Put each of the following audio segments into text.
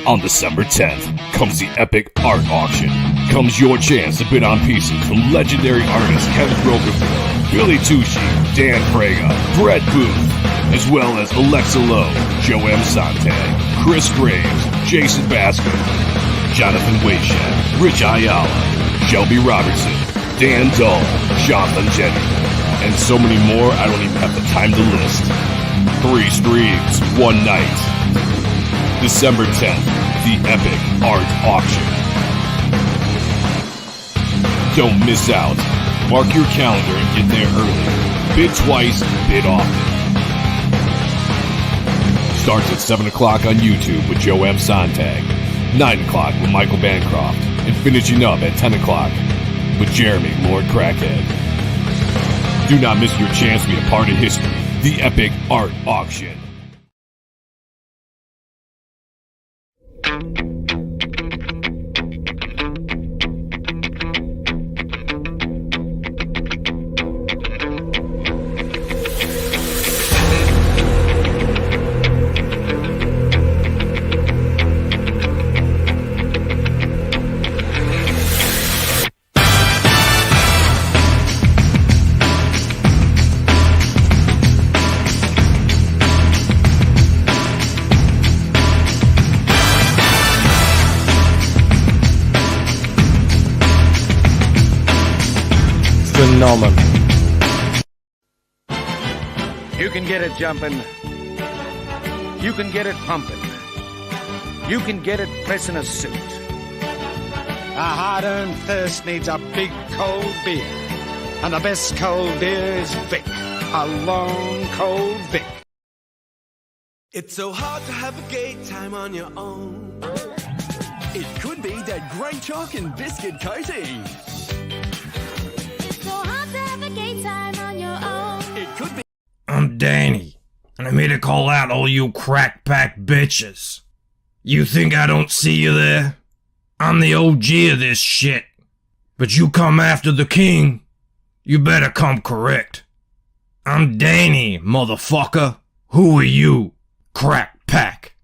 On December 10th comes the Epic Art Auction. Comes your chance to bid on pieces from legendary artists Kevin Rokerville, Billy Tucci, Dan Fraga, Brett Booth, as well as Alexa Lowe, Joe M. Sontag, Chris Graves, Jason Baskin, Jonathan Wayshed, Rich Ayala, Shelby Robertson, Dan Dull, Jonathan Jenny, and so many more I don't even have the time to list. 3 streams, 1 night. December 10th, the Epic Art Auction. Don't miss out. Mark your calendar and get there early. Bid twice, bid often. Starts at 7 o'clock on YouTube with Joe M. Sontag, 9 o'clock with Michael Bancroft, and finishing up at 10 o'clock with Jeremy Lord Crackhead. Do not miss your chance to be a part of history. The Epic Art Auction. Phenomenal. You can get it jumping. You can get it pumping. You can get it pressing a suit. A hard-earned thirst needs a big cold beer. And the best cold beer is Vic. A long cold Vic. It's so hard to have a gay time on your own. It could be that great chalk and biscuit coating. It could be. I'm Danny, and I'm here to call out all you crack pack bitches. You think I don't see you there? I'm the OG of this shit. But you come after the king, you better come correct. I'm Danny, motherfucker. Who are you? Crack pack.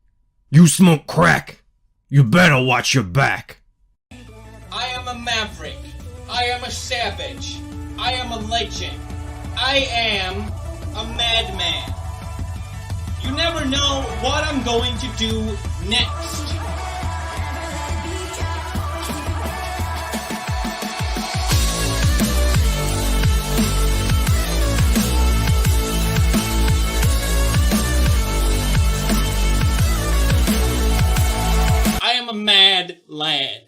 You smoke crack. You better watch your back. I am a maverick. I am a savage. I am a legend. I am a madman. You never know what I'm going to do next. I am a mad lad.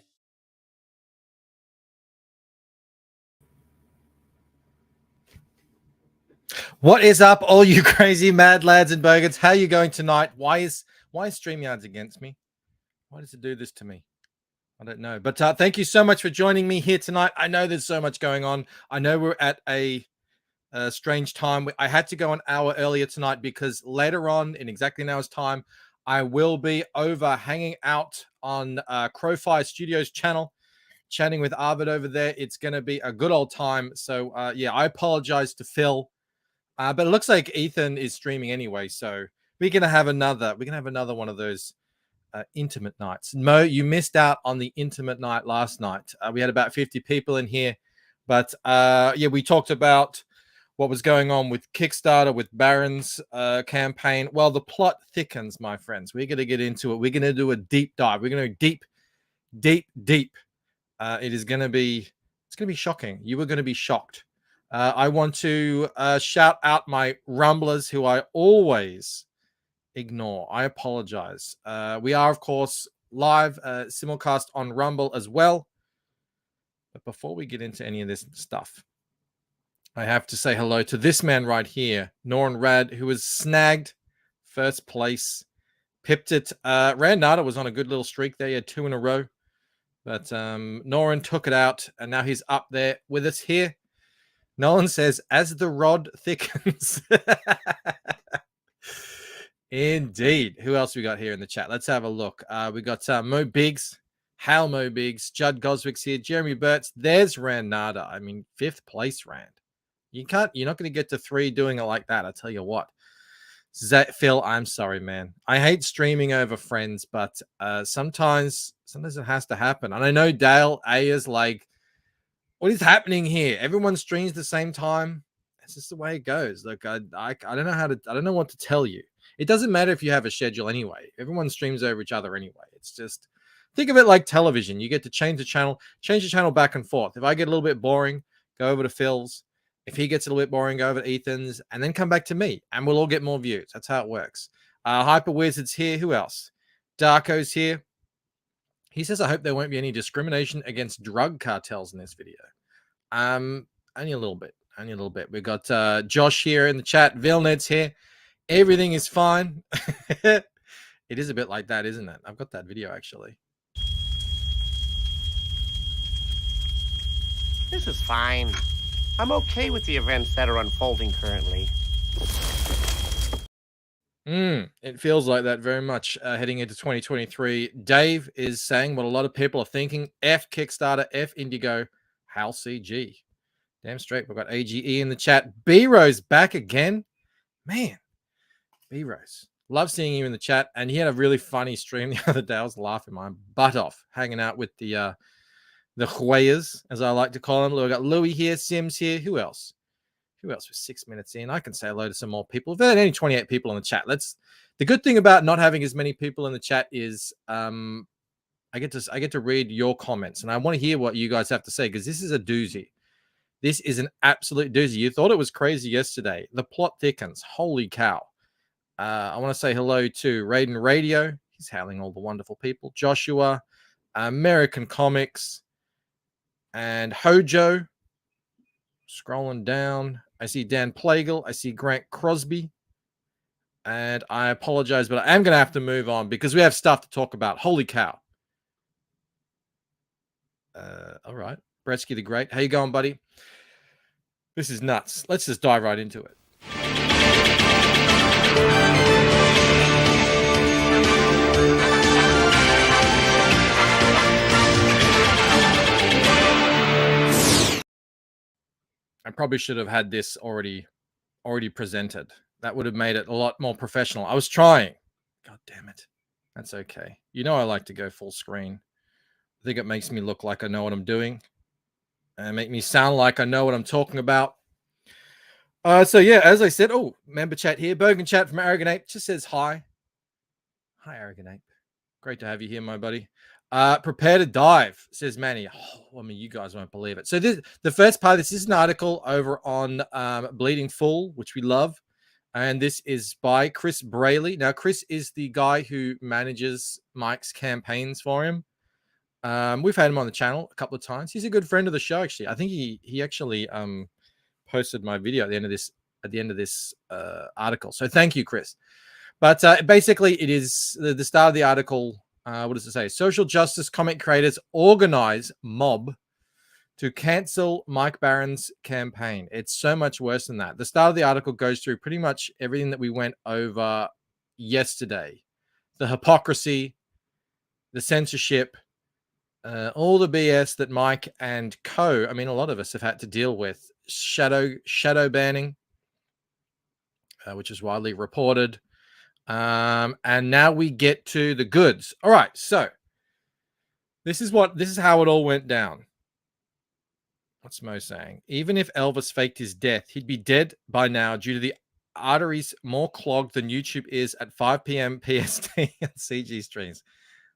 What is up, all you crazy mad lads and bogans? How are you going tonight? Why is StreamYards against me? Why does it do this to me? I don't know. But thank you so much for joining me here tonight. I know there's so much going on. I know we're at a strange time. I had to go an hour earlier tonight because later on, in exactly an hour's time, I will be over hanging out on Crowfire Studios channel, chatting with Arvid over there. It's going to be a good old time. So, yeah, I apologize to Phil. But it looks like Ethan is streaming anyway, so we're gonna have another one of those intimate nights. Mo, you missed out on the intimate night last night. We had about 50 people in here, but yeah, we talked about what was going on with Kickstarter, with Baron's campaign. Well, the plot thickens, my friends. We're gonna get into it. We're gonna do a deep dive. We're gonna go deep. It's gonna be shocking. You are gonna be shocked. I want to shout out my Rumblers who I always ignore. I apologize. We are, of course, live simulcast on Rumble as well. But before we get into any of this stuff, I have to say hello to this man right here, Norin Rad, who was snagged first place. Pipped it. Rand Nada was on a good little streak there. He had 2 in a row. But Norin took it out, and now he's up there with us here. Nolan says, as the rod thickens. Indeed. Who else we got here in the chat? Let's have a look. We got Mo Biggs, Hal Mo Biggs, Judd Goswick's here, Jeremy Burtz. There's Rand Nada. I mean, 5th place Rand. You're not going to get to 3 doing it like that. I tell you what. Phil, I'm sorry, man. I hate streaming over friends, but sometimes it has to happen. And I know Dale A is like, what is happening here? Everyone streams the same time. It's just the way it goes. Look, I don't know I don't know what to tell you. It doesn't matter if you have a schedule anyway. Everyone streams over each other anyway. It's just, think of it like television. You get to change the channel back and forth. If I get a little bit boring, go over to Phil's. If he gets a little bit boring, go over to Ethan's, and then come back to me, and we'll all get more views. That's how it works. Hyper Wizard's here. Who else? Darko's here. He says, I hope there won't be any discrimination against drug cartels in this video. Only a little bit. Only a little bit. We've got Josh here in the chat. Vilnet's here. Everything is fine. It is a bit like that, isn't it? I've got that video, actually. This is fine. I'm okay with the events that are unfolding currently. It feels like that very much heading into 2023. Dave is saying what a lot of people are thinking. F Kickstarter, F Indigo, Hal CG. Damn straight. We've got AGE in the chat. B-Rose back again. Man, B-Rose. Love seeing you in the chat. And he had a really funny stream the other day. I was laughing my butt off, hanging out with the Huayas, as I like to call them. We've got Louis here, Sims here. Who else? Who else was 6 minutes in? I can say hello to some more people. If there are only 28 people in the chat, the good thing about not having as many people in the chat is I get to read your comments, and I want to hear what you guys have to say, because this is a doozy. This is an absolute doozy. You thought it was crazy yesterday. The plot thickens. Holy cow. I want to say hello to Raiden Radio. He's hailing all the wonderful people. Joshua, American Comics, and Hojo. Scrolling down, I see Dan Plagle. I see Grant Crosby. And I apologize, but I am going to have to move on because we have stuff to talk about. Holy cow. All right. Bretsky the Great. How you going, buddy? This is nuts. Let's just dive right into it. I probably should have had this already presented. That would have made it a lot more professional. I was trying. God damn it. That's okay. You know I like to go full screen. I think it makes me look like I know what I'm doing. And make me sound like I know what I'm talking about. So yeah, as I said, member chat here. Bogan chat from Arrogant Ape just says hi. Hi, Arrogant Ape. Great to have you here, my buddy. Prepare to dive, says Manny. I mean, you guys won't believe it. So the first part, this is an article over on Bleeding Full, which we love. And this is by Chris Braley. Now, Chris is the guy who manages Mike's campaigns for him. We've had him on the channel a couple of times. He's a good friend of the show, actually. I think he actually posted my video at the end of this article. So thank you, Chris. But basically, it is the start of the article. What does it say? Social justice comic creators organize mob to cancel Mike Barron's campaign. It's so much worse than that. The start of the article goes through pretty much everything that we went over yesterday. The hypocrisy, the censorship, all the BS that Mike and a lot of us have had to deal with. Shadow banning, which is widely reported. And now we get to the goods. All right, so this is how it all went down. What's Mo saying? Even if Elvis faked his death, he'd be dead by now due to the arteries more clogged than YouTube is at 5 p.m. PST on CG streams.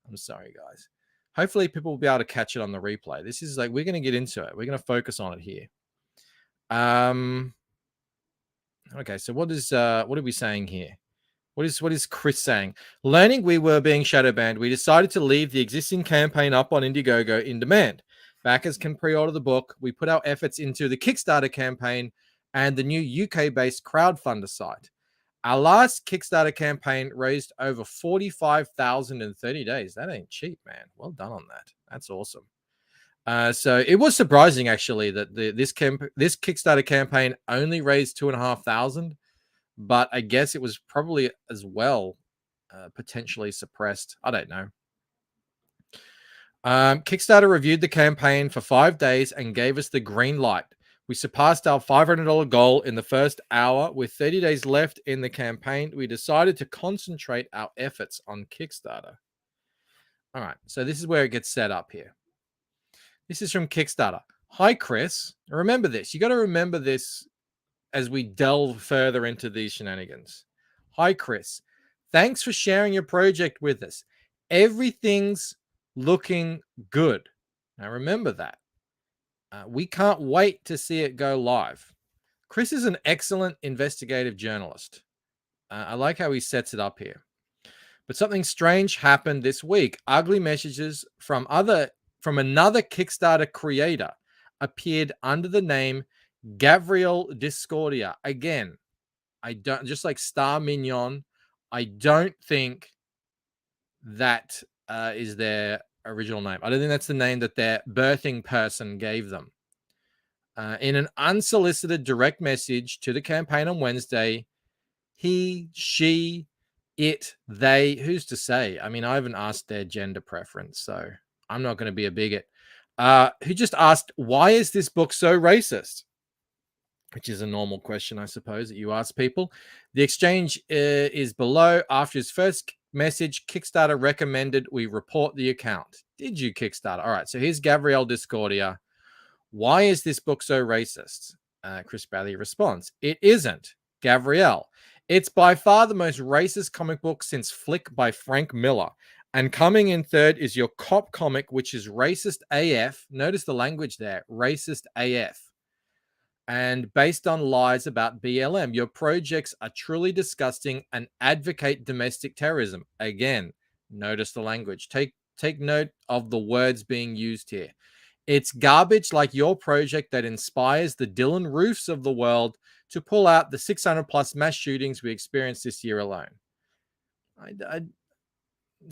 I'm sorry, guys. Hopefully people will be able to catch it on the replay. This is we're going to get into it. We're going to focus on it here. Okay, so what are we saying here? What is Chris saying? Learning we were being shadow banned, we decided to leave the existing campaign up on Indiegogo in demand. Backers can pre-order the book. We put our efforts into the Kickstarter campaign and the new UK-based crowdfunder site. Our last Kickstarter campaign raised over $45,000 in 30 days. That ain't cheap, man. Well done on that. That's awesome. So it was surprising, actually, that this Kickstarter campaign only raised $2,500. But I guess it was probably as well potentially suppressed. I don't know. Kickstarter reviewed the campaign for 5 days and gave us the green light. We surpassed our $500 goal in the first hour. With 30 days left in the campaign, we decided to concentrate our efforts on Kickstarter. All right, so this is where it gets set up here. This is from Kickstarter. Hi, Chris. Remember this. You got to remember this as we delve further into these shenanigans. Hi, Chris. Thanks for sharing your project with us. Everything's looking good. Now, remember that. We can't wait to see it go live. Chris is an excellent investigative journalist. I like how he sets it up here. But something strange happened this week. Ugly messages from another Kickstarter creator appeared under the name Gabriel Discordia. Again, I don't, just like Star Mignon, I don't think that is their original name. I don't think that's the name that their birthing person gave them. In an unsolicited direct message to the campaign on Wednesday, he, she, it, they, who's to say? I mean, I haven't asked their gender preference, so I'm not going to be a bigot. Who just asked, why is this book so racist? Which is a normal question, I suppose, that you ask people. The exchange is below. After his first message, Kickstarter recommended we report the account. Did you, Kickstarter? All right, so here's Gabriel Discordia. Why is this book so racist? Chris Bradley responds, it isn't. Gabrielle, it's by far the most racist comic book since Flick by Frank Miller. And coming in third is your cop comic, which is racist AF. Notice the language there, racist AF. And based on lies about BLM. Your projects are truly disgusting and advocate domestic terrorism. Again, notice the language. Take note of the words being used here. It's garbage like your project that inspires the Dylan Roofs of the world to pull out the 600 plus mass shootings we experienced this year alone.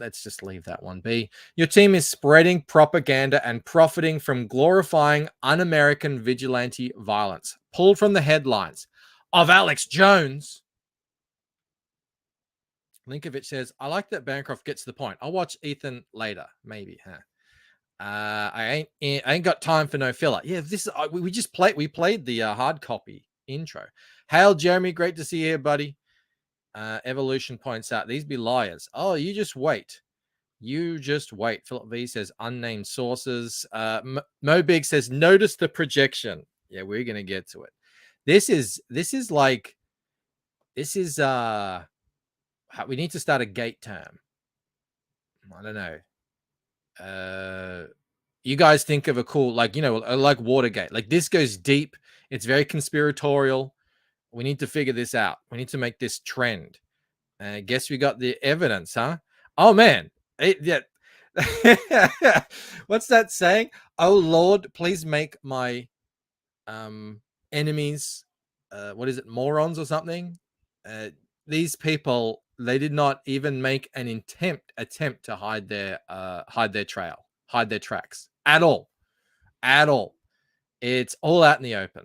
Let's just leave that one be. Your team is spreading propaganda and profiting from glorifying un-American vigilante violence. Pulled from the headlines of Alex Jones. Linkovich says, I like that Bancroft gets to the point. I'll watch Ethan later, maybe. I ain't got time for no filler. Yeah, this is we played the hard copy intro. Hail, Jeremy, great to see you here, buddy. Evolution points out these be liars. Oh, you just wait. You just wait. Philip V says unnamed sources. Mo Big says notice the projection. Yeah, we're gonna get to it. This is we need to start a gate term. I don't know. You guys think of a cool, like Watergate. Like this goes deep. It's very conspiratorial. We need to figure this out. We need to make this trend. I guess we got the evidence, huh? Oh man, yeah. What's that saying? Oh Lord, please make my enemies, what is it, morons or something? These people, they did not even make an attempt to hide their trail, hide their tracks at all. It's all out in the open.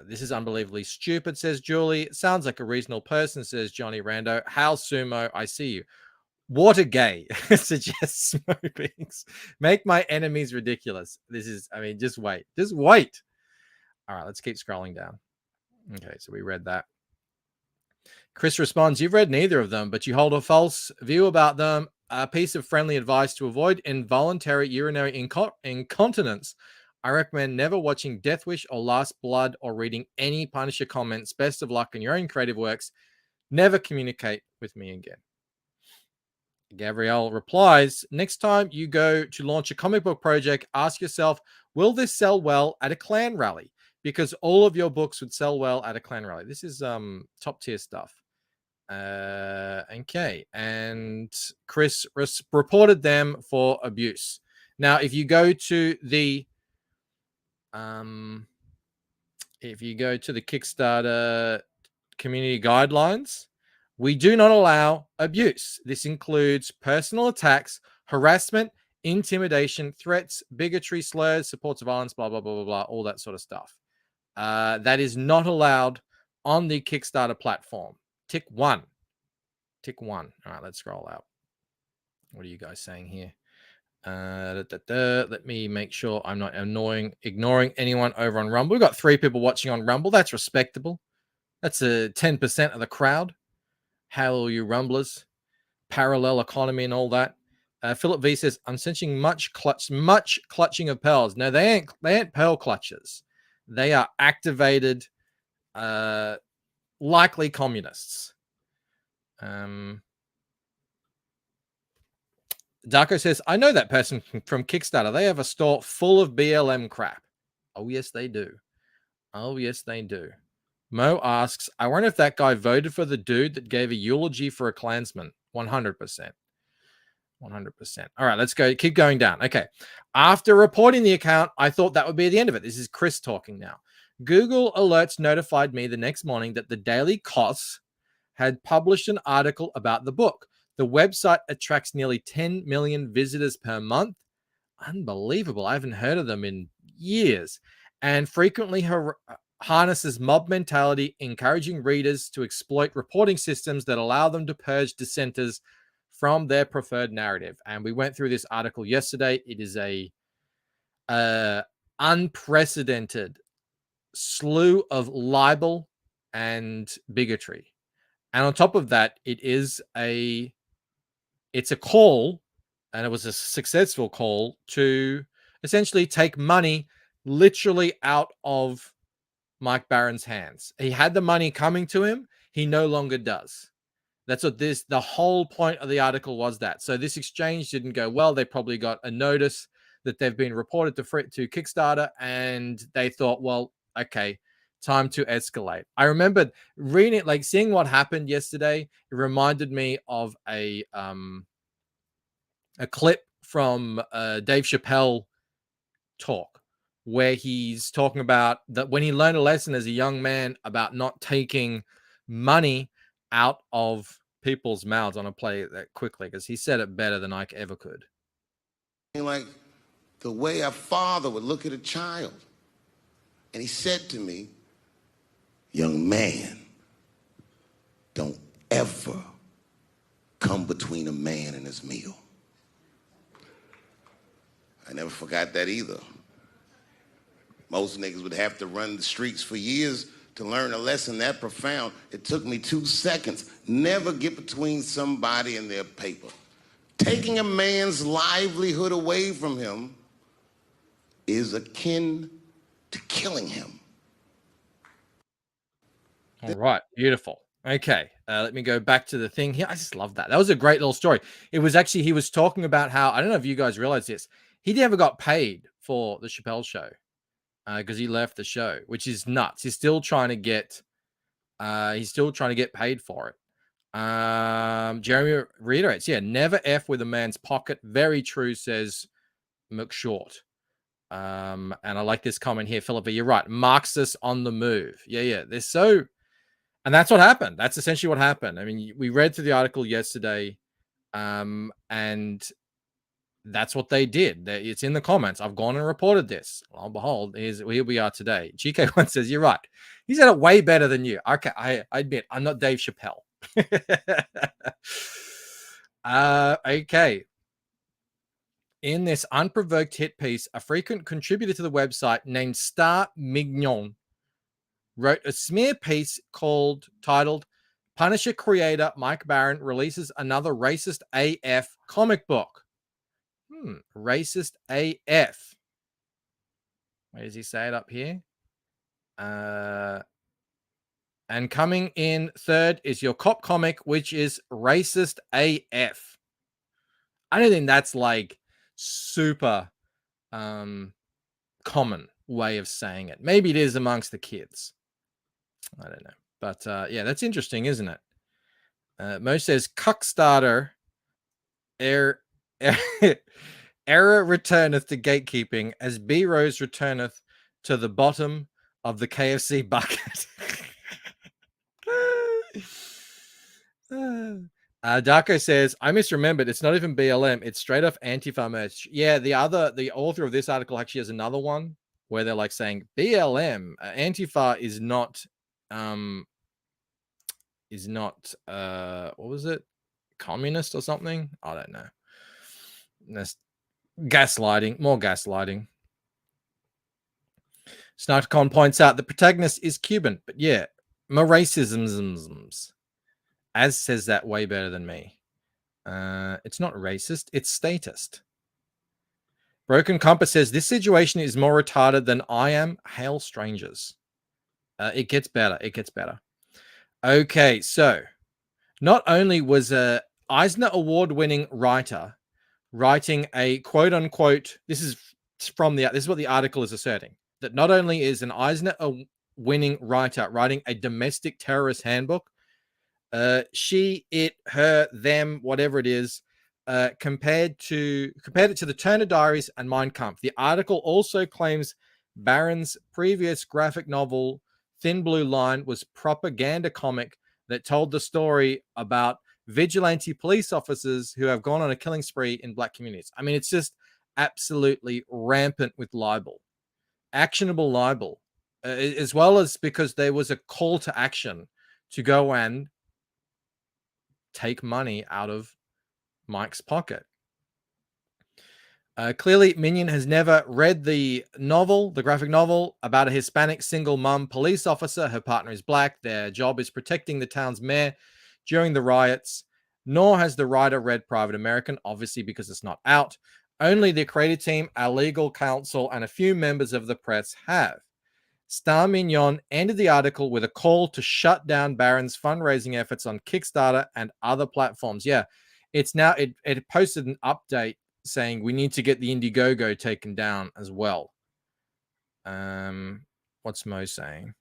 This is unbelievably stupid, says Julie. Sounds like a reasonable person, says Johnny Rando. Hal Sumo, I see you. Watergate suggests Smokings. Make my enemies ridiculous. This is, I mean, just wait. All right, let's keep scrolling down. Okay, so we read that. Chris responds, you've read neither of them, but you hold a false view about them. A piece of friendly advice to avoid involuntary urinary incontinence. I recommend never watching Death Wish or Last Blood or reading any Punisher comments. Best of luck in your own creative works. Never communicate with me again. Gabrielle replies, next time you go to launch a comic book project, ask yourself, will this sell well at a clan rally? Because all of your books would sell well at a clan rally. This is top tier stuff. Okay. And Chris reported them for abuse. Now, if you go to the Kickstarter community guidelines, we do not allow abuse. This includes personal attacks, harassment, intimidation, threats, bigotry, slurs, supports of violence, blah, blah, blah, blah, blah, all that sort of stuff. That is not allowed on the Kickstarter platform. Tick one. All right, let's scroll out. What are you guys saying here? Let me make sure I'm not ignoring anyone over on Rumble. We've got 3 people watching on Rumble. That's respectable. That's a 10% of the crowd. Hail you Rumblers. Parallel economy and all that. Philip V says, I'm sensing much clutching of pearls. No, they ain't pearl clutches. They are activated, likely communists. Darko says, I know that person from Kickstarter. They have a store full of BLM crap. Oh, yes, they do. Oh, yes, they do. Mo asks, I wonder if that guy voted for the dude that gave a eulogy for a Klansman. 100%. 100%. All right, let's go. Keep going down. Okay. After reporting the account, I thought that would be the end of it. This is Chris talking now. Google Alerts notified me the next morning that the Daily Kos had published an article about the book. The website attracts nearly 10 million visitors per month. Unbelievable. I haven't heard of them in years. And frequently harnesses mob mentality, encouraging readers to exploit reporting systems that allow them to purge dissenters from their preferred narrative. And we went through this article yesterday. It is a unprecedented slew of libel and bigotry. And on top of that, it's a call, and it was a successful call to essentially take money literally out of Mike Barron's hands. He had the money coming to him. He no longer does. That's what the whole point of the article was that. So this exchange didn't go well. They probably got a notice that they've been reported to Kickstarter, and they thought, well, okay, time to escalate. I remember reading it, like seeing what happened yesterday. It reminded me of a clip from Dave Chappelle talk, where he's talking about that when he learned a lesson as a young man about not taking money out of people's mouths. On a play that quickly because he said it better than I ever could. Like the way a father would look at a child. And he said to me, young man, don't ever come between a man and his meal. I never forgot that either. Most niggas would have to run the streets for years to learn a lesson that profound. It took me 2 seconds. Never get between somebody and their paper. Taking a man's livelihood away from him is akin to killing him. All right, beautiful. Okay, let me go back to the thing here. I just love that. That was a great little story. It was actually, he was talking about how, I don't know if you guys realize this, he never got paid for the Chappelle show because he left the show, which is nuts. He's still trying to get paid for it. Jeremy reiterates, yeah, never F with a man's pocket. Very true, says McShort. And I like this comment here, Philippa. You're right. Marxists on the move. Yeah. They're so, and that's what happened. That's essentially what happened. I mean, we read through the article yesterday, and that's what they did. It's in the comments. I've gone and reported this. Lo and behold, here we are today. GK1 says, you're right. He said it way better than you. Okay, I admit, I'm not Dave Chappelle. Okay. In this unprovoked hit piece, a frequent contributor to the website named Star Mignon wrote a smear piece titled Punisher creator Mike Baron releases another racist AF comic book. Racist AF. Where does he say it up here? And coming in third is your cop comic, which is Racist AF. I don't think that's like super common way of saying it. Maybe it is amongst the kids. I don't know. But yeah, that's interesting, isn't it? Mo says, Cuckstarter error returneth to gatekeeping as B Rose returneth to the bottom of the KFC bucket. Darko says, I misremembered. It's not even BLM. It's straight off Antifa merch. Yeah, the author of this article actually has another one where they're like saying BLM. Antifa is not what was it? Communist or something? I don't know. Gaslighting, more gaslighting. Snarkcon points out the protagonist is Cuban, but yeah, more racisms. Az says that way better than me. It's not racist, it's statist. Broken Compass says this situation is more retarded than I am. Hail strangers. It gets better. It gets better. Okay, so not only was a Eisner Award-winning writer writing a quote-unquote, this is what the article is asserting, that not only is an Eisner winning writer writing a domestic terrorist handbook, she, it, her, them, whatever it is, compared it to the Turner Diaries and Mein Kampf. The article also claims Barron's previous graphic novel, Thin Blue Line, was propaganda comic that told the story about vigilante police officers who have gone on a killing spree in black communities. I mean, it's just absolutely rampant with libel, actionable libel, as well as because there was a call to action to go and take money out of Mike's pocket. Clearly, Minion has never read the novel, the graphic novel about a Hispanic single mom police officer. Her partner is black. Their job is protecting the town's mayor during the riots. Nor has the writer read Private American, obviously because it's not out. Only the creative team, our legal counsel, and a few members of the press have. Star Mignon ended the article with a call to shut down Barron's fundraising efforts on Kickstarter and other platforms. Yeah, it's now, it posted an update saying we need to get the Indiegogo taken down as well. What's Mo saying?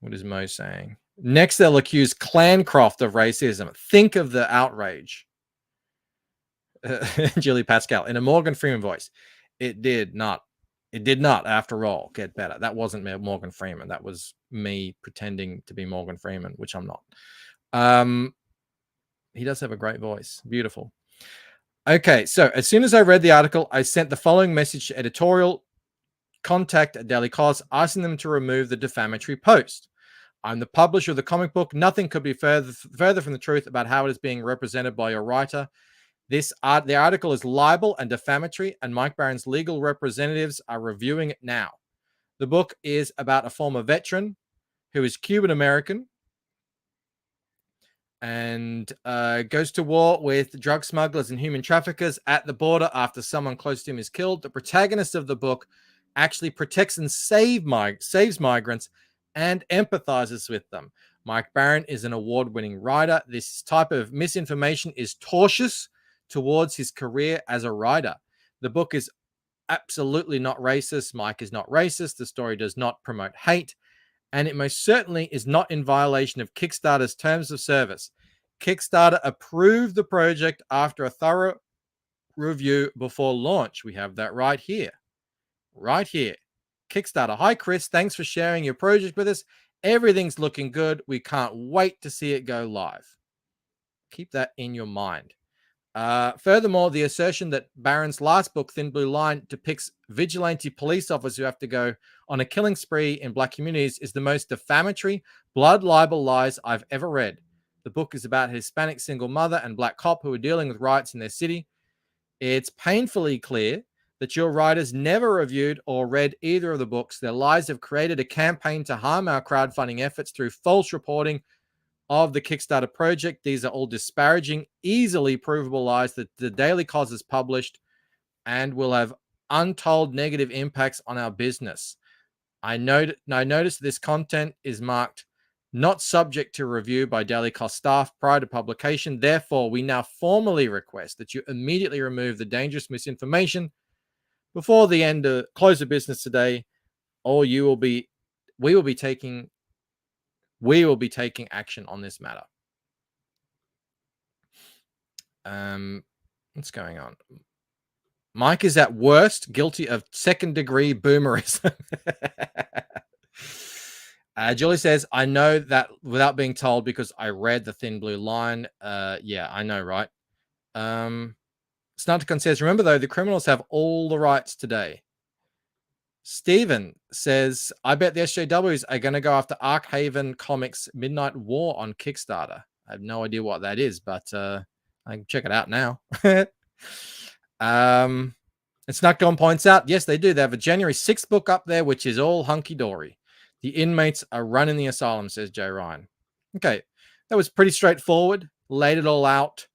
What is Mo saying? Next, they'll accuse Clancroft of racism. Think of the outrage. Julie Pascal, in a Morgan Freeman voice. It did not, after all, get better. That wasn't Morgan Freeman. That was me pretending to be Morgan Freeman, which I'm not. He does have a great voice. Beautiful. Okay, so as soon as I read the article, I sent the following message to editorial contact at Daily Kos, asking them to remove the defamatory post. I'm the publisher of the comic book. Nothing could be further from the truth about how it is being represented by your writer. The article is libel and defamatory, and Mike Barron's legal representatives are reviewing it now. The book is about a former veteran who is Cuban American and goes to war with drug smugglers and human traffickers at the border after someone close to him is killed. The protagonist of the book actually protects and saves migrants and empathizes with them. Mike Barron is an award-winning writer. This type of misinformation is tortious towards his career as a writer. The book is absolutely not racist. Mike is not racist. The story does not promote hate. And it most certainly is not in violation of Kickstarter's terms of service. Kickstarter approved the project after a thorough review before launch. We have that right here. Right here. Kickstarter. Hi, Chris. Thanks for sharing your project with us. Everything's looking good. We can't wait to see it go live. Keep that in your mind. Furthermore, the assertion that Barron's last book, Thin Blue Line, depicts vigilante police officers who have to go on a killing spree in black communities is the most defamatory, blood libel lies I've ever read. The book is about a Hispanic single mother and black cop who are dealing with riots in their city. It's painfully clear that your writers never reviewed or read either of the books. Their lies have created a campaign to harm our crowdfunding efforts through false reporting of the Kickstarter project. These are all disparaging, easily provable lies that the Daily Kos has published and will have untold negative impacts on our business. I noticed this content is marked not subject to review by Daily Kos staff prior to publication. Therefore, we now formally request that you immediately remove the dangerous misinformation before the end of close of business today, or we will be taking action on this matter. What's going on? Mike is at worst guilty of second-degree boomerism. Julie says, I know that without being told because I read the Thin Blue Line. Yeah, I know, right? Snarticon says, remember, though, the criminals have all the rights today. Steven says, I bet the SJWs are going to go after Arkhaven Comics Midnight War on Kickstarter. I have no idea what that is, but I can check it out now. Snuckgon points out, yes, they do. They have a January 6th book up there, which is all hunky-dory. The inmates are running the asylum, says Jay Ryan. Okay, that was pretty straightforward. Laid it all out.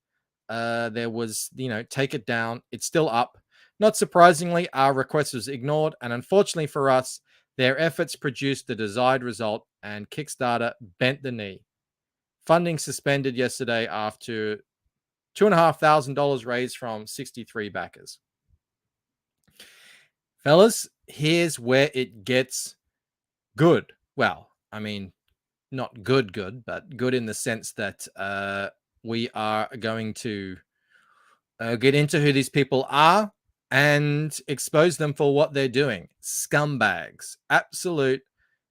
There was, take it down. It's still up. Not surprisingly, our request was ignored, and unfortunately for us, their efforts produced the desired result, and Kickstarter bent the knee. Funding suspended yesterday after $2,500 raised from 63 backers. Fellas, here's where it gets good. Well, I mean, not good, but good in the sense that we are going to get into who these people are and expose them for what they're doing. Scumbags. Absolute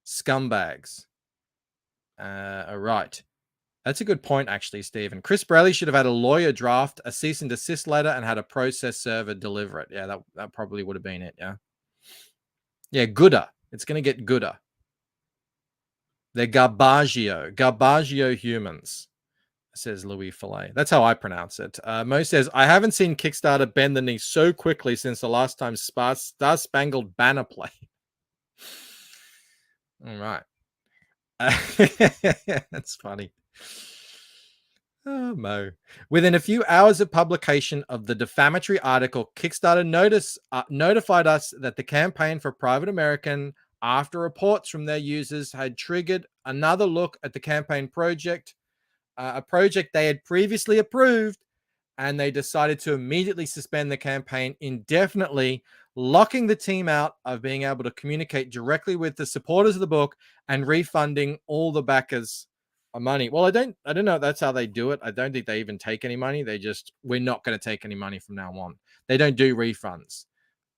scumbags. All right. That's a good point, actually, Stephen. Chris Braley should have had a lawyer draft a cease and desist letter and had a process server deliver it. Yeah, that probably would have been it, yeah. Yeah, gooder. It's going to get gooder. They're Garbaggio humans, says Louis Fillet. That's how I pronounce it. Mo says, I haven't seen Kickstarter bend the knee so quickly since the last time Star Spangled Banner played. All right. That's funny. Oh, Mo. Within a few hours of publication of the defamatory article, Kickstarter notified us that the campaign for Private American, after reports from their users, had triggered another look at the campaign project, a project they had previously approved, and they decided to immediately suspend the campaign indefinitely, locking the team out of being able to communicate directly with the supporters of the book and refunding all the backers money. Well, I don't know if that's how they do it. I don't think they even take any money. We're not going to take any money from now on. They don't do refunds.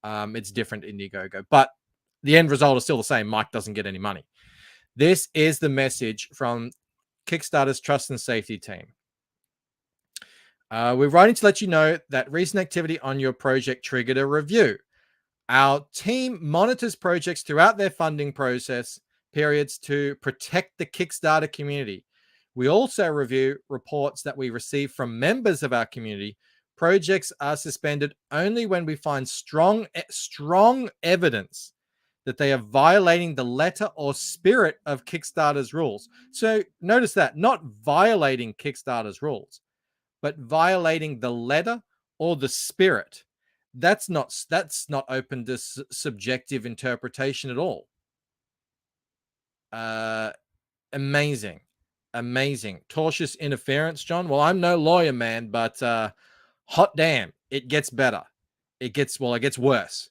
It's different Indiegogo, but the end result is still the same. Mike doesn't get any money. This is the message from Kickstarter's trust and safety team. We're writing to let you know that recent activity on your project triggered a review. Our team monitors projects throughout their funding process periods to protect the Kickstarter community. We also review reports that we receive from members of our community. Projects are suspended only when we find strong evidence that they are violating the letter or spirit of Kickstarter's rules. So notice that, not violating Kickstarter's rules, but violating the letter or the spirit. That's not open to subjective interpretation at all. Amazing. Tortious interference, John. Well, I'm no lawyer, man, but hot damn, it gets better. It gets worse.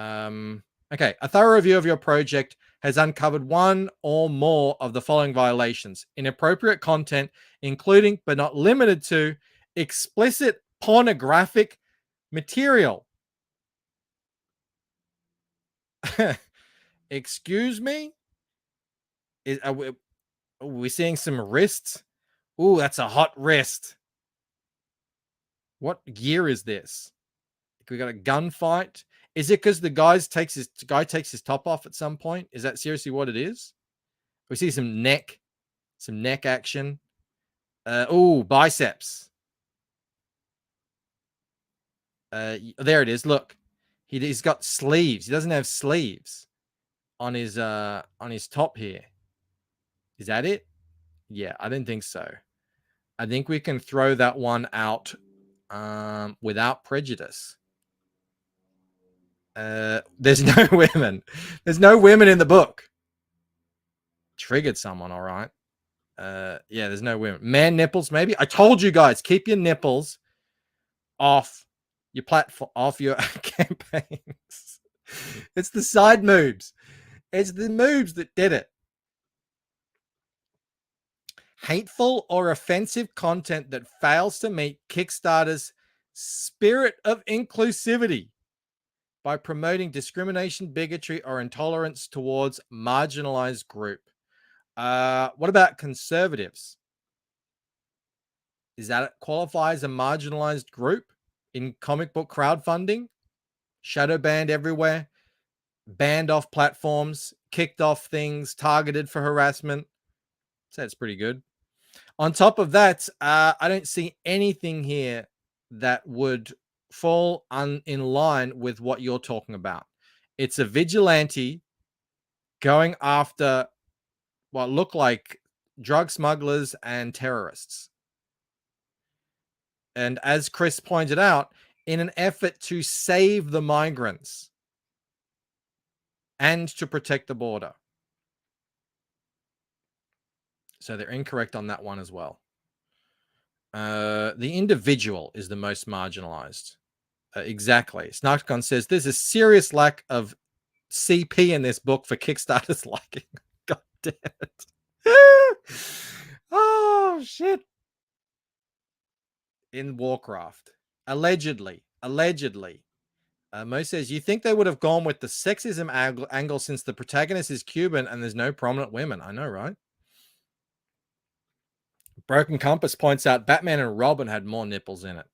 Okay, a thorough review of your project has uncovered one or more of the following violations: inappropriate content, including but not limited to explicit pornographic material. Excuse me? Are we seeing some wrists? Ooh, that's a hot wrist. What gear is this? We got a gunfight. Is it because the guy takes his top off at some point? Is that seriously what it is? We see some neck action. Biceps. There it is. Look, he's got sleeves. He doesn't have sleeves on his top here. Is that it? Yeah, I didn't think so. I think we can throw that one out without prejudice. There's no women. There's no women in the book. Triggered someone, all right. Yeah, there's no women. Man nipples, maybe. I told you guys, keep your nipples off your platform, off your campaigns. It's the side moves. It's the moves that did it. Hateful or offensive content that fails to meet Kickstarter's spirit of inclusivity by promoting discrimination, bigotry, or intolerance towards marginalized group. What about conservatives? Is that qualify as a marginalized group in comic book crowdfunding? Shadow banned everywhere, banned off platforms, kicked off things, targeted for harassment. So that's pretty good. On top of that, I don't see anything here that would fall in line with what you're talking about. It's a vigilante going after what look like drug smugglers and terrorists. And as Chris pointed out, in an effort to save the migrants and to protect the border. So they're incorrect on that one as well. The individual is the most marginalized. Exactly. Snarkcon says there's a serious lack of CP in this book for Kickstarter's liking. God damn it. Oh, shit. In Warcraft. Allegedly. Mo says, you think they would have gone with the sexism angle since the protagonist is Cuban and there's no prominent women. I know, right? Broken Compass points out Batman and Robin had more nipples in it.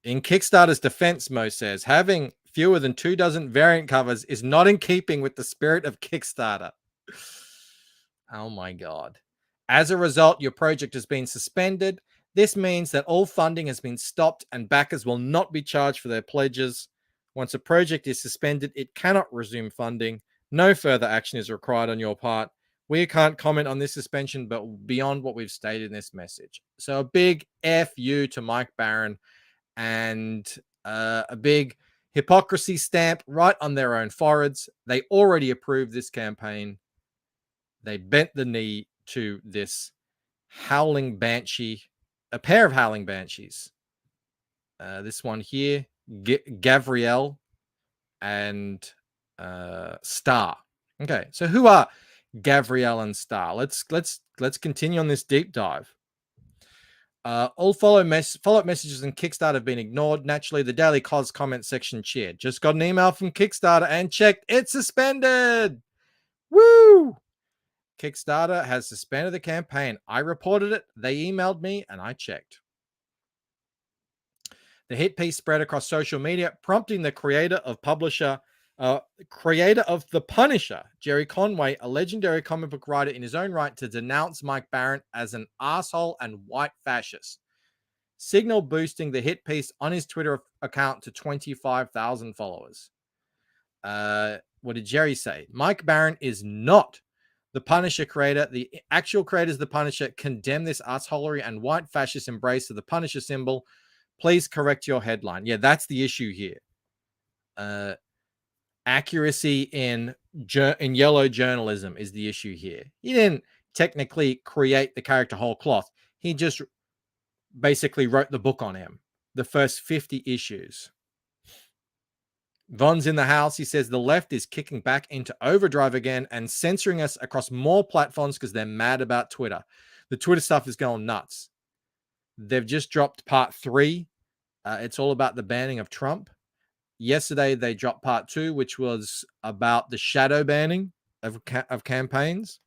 In Kickstarter's defense, Mo says, having fewer than 24 variant covers is not in keeping with the spirit of Kickstarter. Oh my God. As a result, your project has been suspended. This means that all funding has been stopped and backers will not be charged for their pledges. Once a project is suspended, it cannot resume funding. No further action is required on your part. We can't comment on this suspension, but beyond what we've stated in this message. So a big F you to Mike Baron and a big hypocrisy stamp right on their own foreheads. They already approved this campaign. They bent the knee to this howling banshee, a pair of howling banshees. This one here, Gavriel and Star. Okay, so who are Gavriel and Star? Let's continue on this deep dive. All follow-up messages and Kickstarter have been ignored. Naturally, the Daily Cos comment section cheered. Just got an email from Kickstarter and checked. It's suspended. Woo! Kickstarter has suspended the campaign. I reported it. They emailed me and I checked. The hit piece spread across social media, prompting the creator of The Punisher, Jerry Conway, a legendary comic book writer in his own right, to denounce Mike Baron as an asshole and white fascist. Signal boosting the hit piece on his Twitter account to 25,000 followers. What did Jerry say? Mike Baron is not the Punisher creator. The actual creators of The Punisher condemn this assholery and white fascist embrace of the Punisher symbol. Please correct your headline. Yeah, that's the issue here. Accuracy in yellow journalism is the issue here. He didn't technically create the character whole cloth. He just basically wrote the book on him, the first 50 issues. Von's in the house. He says the left is kicking back into overdrive again and censoring us across more platforms because they're mad about Twitter. The Twitter stuff is going nuts. They've just dropped part 3. It's all about the banning of Trump. Yesterday, they dropped part 2, which was about the shadow banning of campaigns.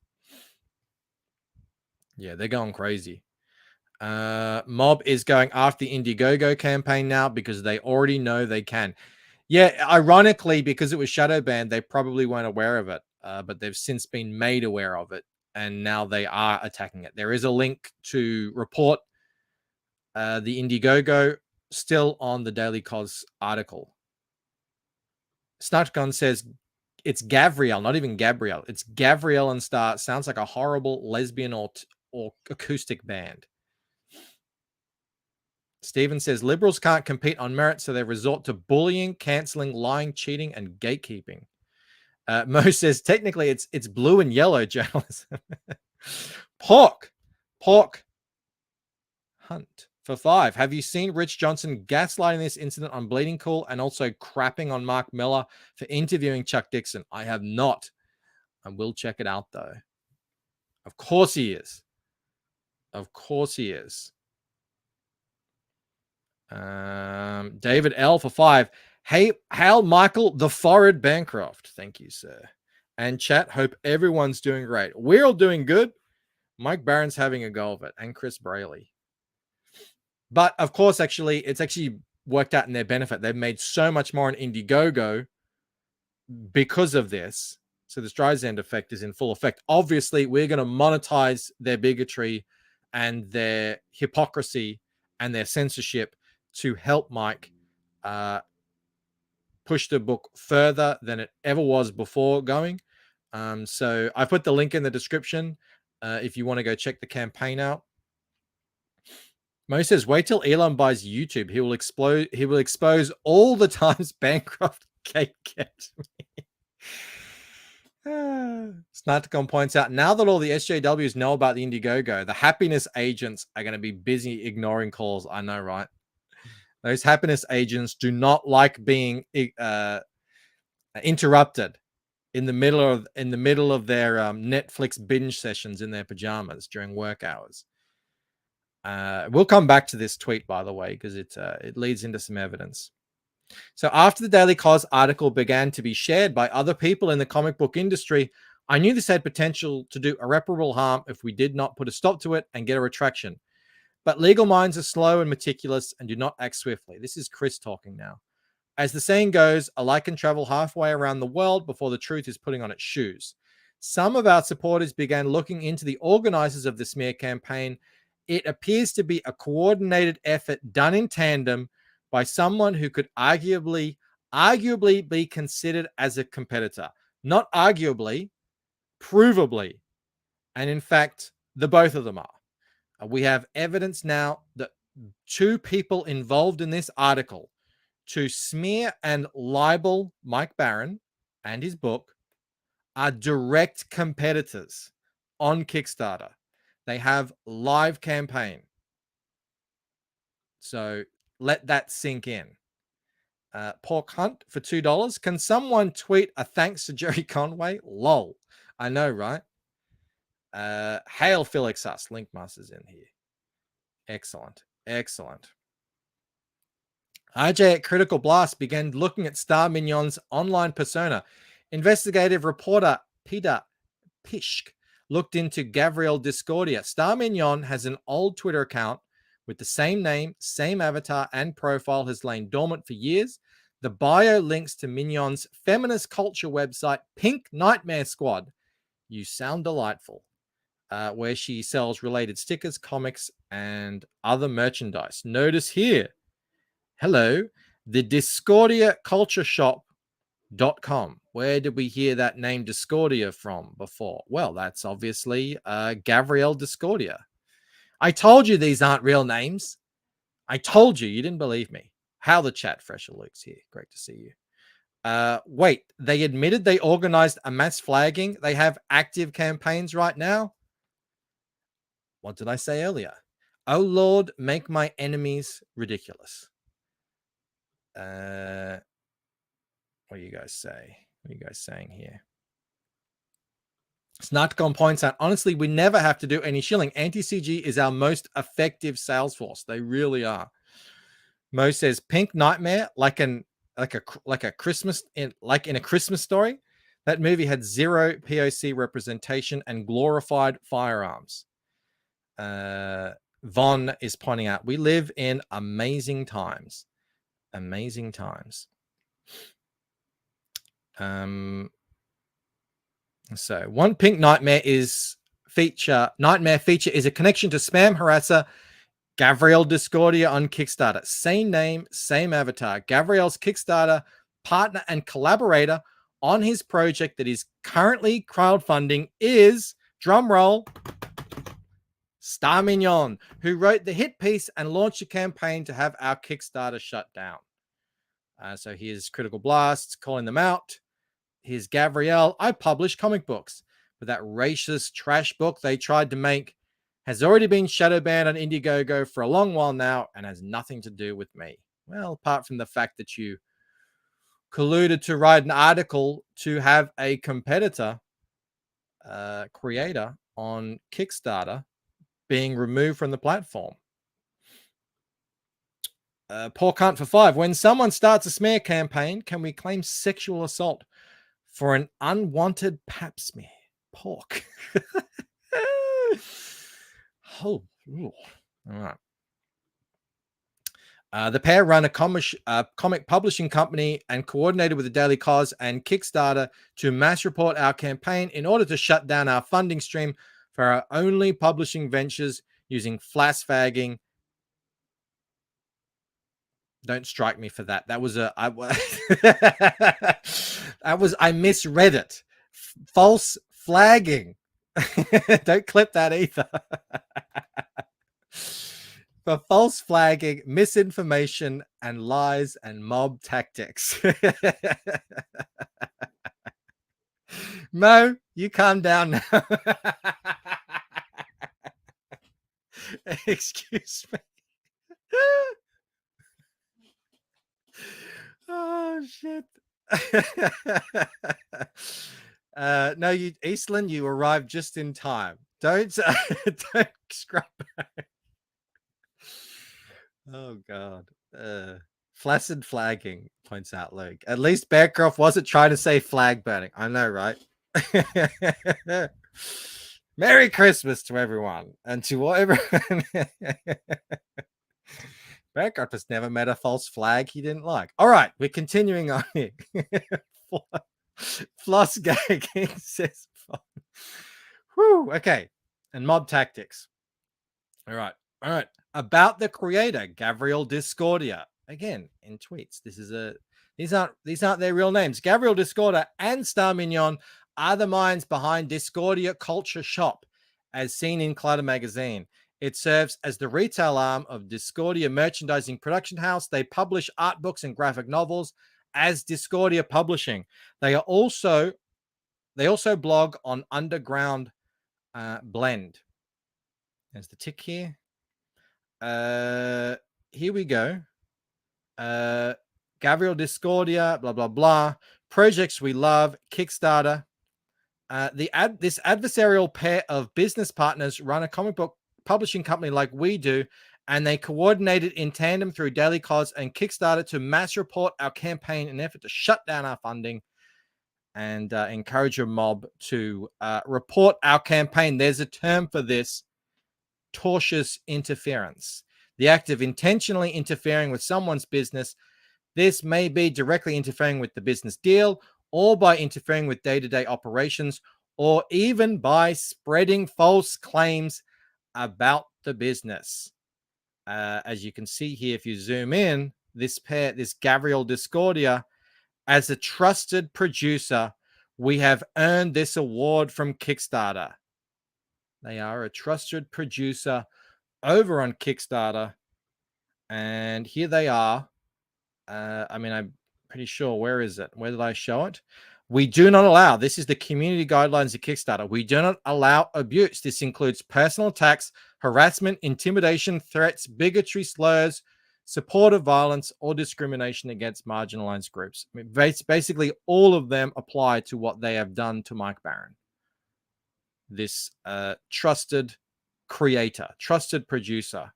Yeah, they're going crazy. Mob is going after the Indiegogo campaign now because they already know they can. Yeah, ironically, because it was shadow banned, they probably weren't aware of it, but they've since been made aware of it, and now they are attacking it. There is a link to report the Indiegogo still on the Daily Cos article. Snarkgun says it's Gavriel, not even Gabrielle. It's Gavriel and Star. Sounds like a horrible lesbian or acoustic band. Steven says liberals can't compete on merit, so they resort to bullying, canceling, lying, cheating, and gatekeeping. Mo says technically it's blue and yellow journalism. Pork Hunt for 5. Have you seen Rich Johnson gaslighting this incident on Bleeding Cool and also crapping on Mark Miller for interviewing Chuck Dixon? I have not. I will check it out though. Of course he is. Of course he is. David L for 5. Hey, hail Michael the Forward Bancroft. Thank you, sir. And chat, hope everyone's doing great. We're all doing good. Mike Barron's having a go of it, and Chris Braley. But of course, it's actually worked out in their benefit. They've made so much more on Indiegogo because of this. So the Streisand effect is in full effect. Obviously, we're going to monetize their bigotry and their hypocrisy and their censorship to help Mike push the book further than it ever was before going. So I put the link in the description if you want to go check the campaign out. Mo says, wait till Elon buys YouTube. He will expose all the times Bancroft Kate kept me. Snarticon points out, now that all the SJWs know about the Indiegogo, the happiness agents are going to be busy ignoring calls. I know, right? Those happiness agents do not like being interrupted in the middle of their Netflix binge sessions in their pajamas during work hours. We'll come back to this tweet, by the way, because it leads into some evidence. So after the Daily Cos article began to be shared by other people in the comic book industry, I knew this had potential to do irreparable harm if we did not put a stop to it and get a retraction. But legal minds are slow and meticulous and do not act swiftly. This is Chris talking now. As the saying goes, a lie can travel halfway around the world before the truth is putting on its shoes. Some of our supporters began looking into the organizers of the smear campaign. It appears to be a coordinated effort done in tandem by someone who could arguably be considered as a competitor. Not arguably, provably. And in fact, the both of them are. We have evidence now that two people involved in this article to smear and libel Mike Barron and his book are direct competitors on Kickstarter. They have live campaign. So let that sink in. Pork Hunt for $2. Can someone tweet a thanks to Jerry Conway? Lol. I know, right? Hail Felixus. Linkmaster's in here. Excellent. Excellent. RJ at Critical Blast began looking at Star Mignon's online persona. Investigative reporter Peter Pishk looked into Gabrielle Discordia. Star Mignon has an old Twitter account with the same name, same avatar, and profile has lain dormant for years. The bio links to Mignon's feminist culture website, Pink Nightmare Squad. You sound delightful. Where she sells related stickers, comics, and other merchandise. Notice here. Hello, the Discordia Culture Shop.com. Where did we hear that name Discordia from before? Well, that's obviously Gabrielle Discordia. I told you these aren't real names. I told you. You didn't believe me. How the chat, Fresher Luke's here. Great to see you. Wait, they admitted they organized a mass flagging. They have active campaigns right now. What did I say earlier? Oh, Lord, make my enemies ridiculous. What do you guys say? What are you guys saying here? Snarticon points out, honestly, we never have to do any shilling. Anti-CG is our most effective sales force. They really are. Mo says, Pink Nightmare, like a Christmas in a Christmas Story. That movie had zero POC representation and glorified firearms. Von is pointing out, we live in amazing times. Amazing times. So one Pink Nightmare feature is a connection to spam harasser Gabrielle Discordia on Kickstarter. Same name, same avatar. Gabrielle's Kickstarter partner and collaborator on his project that is currently crowdfunding is, drumroll, Star Mignon, who wrote the hit piece and launched a campaign to have our Kickstarter shut down. So here's Critical Blasts calling them out. Here's Gabrielle. I publish comic books, but that racist trash book they tried to make has already been shadow banned on Indiegogo for a long while now and has nothing to do with me. Well, apart from the fact that you colluded to write an article to have a competitor creator on Kickstarter being removed from the platform. Pork Hunt for 5. When someone starts a smear campaign, can we claim sexual assault for an unwanted pap smear? Pork. Oh, ooh. All right. The pair run a comic publishing company and coordinated with the Daily Cause and Kickstarter to mass report our campaign in order to shut down our funding stream for our only publishing ventures using flash-fagging. Don't strike me for that. That was I misread it. False flagging. Don't clip that either. For false flagging, misinformation, and lies and mob tactics. Mo, you calm down now. Excuse me. Oh shit. No, Eastland, you arrived just in time. Don't scrap back. Oh god. Flaccid flagging, points out Luke. At least Bearcroft wasn't trying to say flag burning. I know, right? Merry Christmas to everyone and to whatever. Bearcroft has never met a false flag he didn't like. All right, we're continuing on here. Floss gagging says, whew, okay. And mob tactics. All right. About the creator, Gabriel Discordia. Again, in tweets. These aren't their real names. Gabriel Discordia and Star Mignon are the minds behind Discordia Culture Shop, as seen in Clutter Magazine. It serves as the retail arm of Discordia Merchandising Production House. They publish art books and graphic novels as Discordia Publishing. They also blog on Underground Blend. There's the tick here. Here we go. Gabriel Discordia, blah, blah, blah. Projects we love, Kickstarter. This adversarial pair of business partners run a comic book publishing company like we do, and they coordinated in tandem through Daily Cause and Kickstarter to mass report our campaign in an effort to shut down our funding and encourage a mob to report our campaign. There's a term for this: tortious interference. The act of intentionally interfering with someone's business. This may be directly interfering with the business deal, or by interfering with day-to-day operations, or even by spreading false claims about the business. As you can see here, if you zoom in, this Gabriel Discordia, as a trusted producer, we have earned this award from Kickstarter. They are a trusted producer over on Kickstarter, and here they are. I'm pretty sure. Where is it? Where did I show it? We do not allow, this is the community guidelines of Kickstarter. We do not allow abuse. This includes personal attacks, harassment, intimidation, threats, bigotry, slurs, support of violence, or discrimination against marginalized groups. I mean, basically, all of them apply to what they have done to Mike Baron. This trusted creator, trusted producer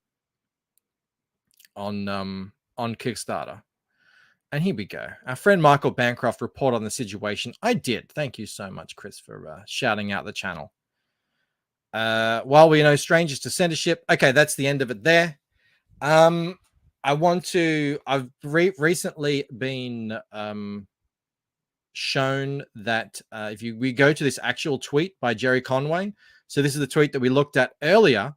on Kickstarter. And here we go. Our friend Michael Bancroft reported on the situation. I did. Thank you so much, Chris, for shouting out the channel. While we are no strangers to censorship. Okay, that's the end of it there. I've recently been shown that if we go to this actual tweet by Jerry Conway. So this is the tweet that we looked at earlier.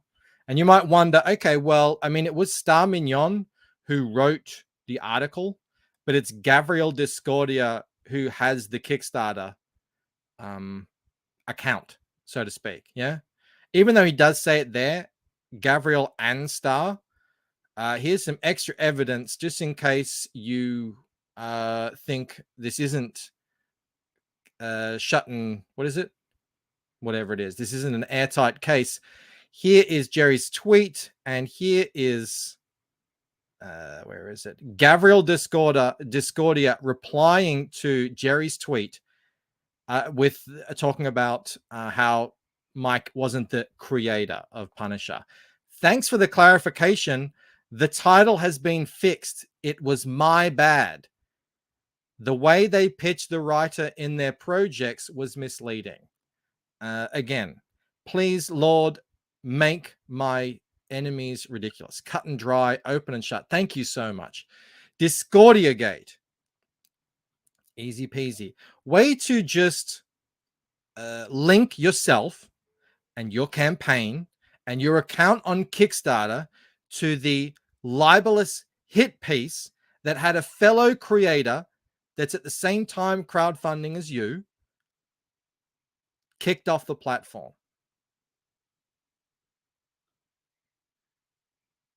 And you might wonder, okay, well, I mean, it was Star Mignon who wrote the article, but it's Gabriel Discordia who has the Kickstarter account, so to speak. Yeah. Even though he does say it there, Gabriel and Star. Here's some extra evidence just in case you think this isn't shutting. What is it? Whatever it is. This isn't an airtight case. Here is Jerry's tweet, and here is where is it? Gabriel Discordia replying to Jerry's tweet with talking about how Mike wasn't the creator of Punisher. Thanks for the clarification. The title has been fixed. It was my bad. The way they pitched the writer in their projects was misleading. Again, please, Lord, make my enemies ridiculous. Cut and dry, open and shut. Thank you so much. Discordia Gate. Easy peasy. Way to just link yourself and your campaign and your account on Kickstarter to the libelous hit piece that had a fellow creator that's at the same time crowdfunding as you kicked off the platform.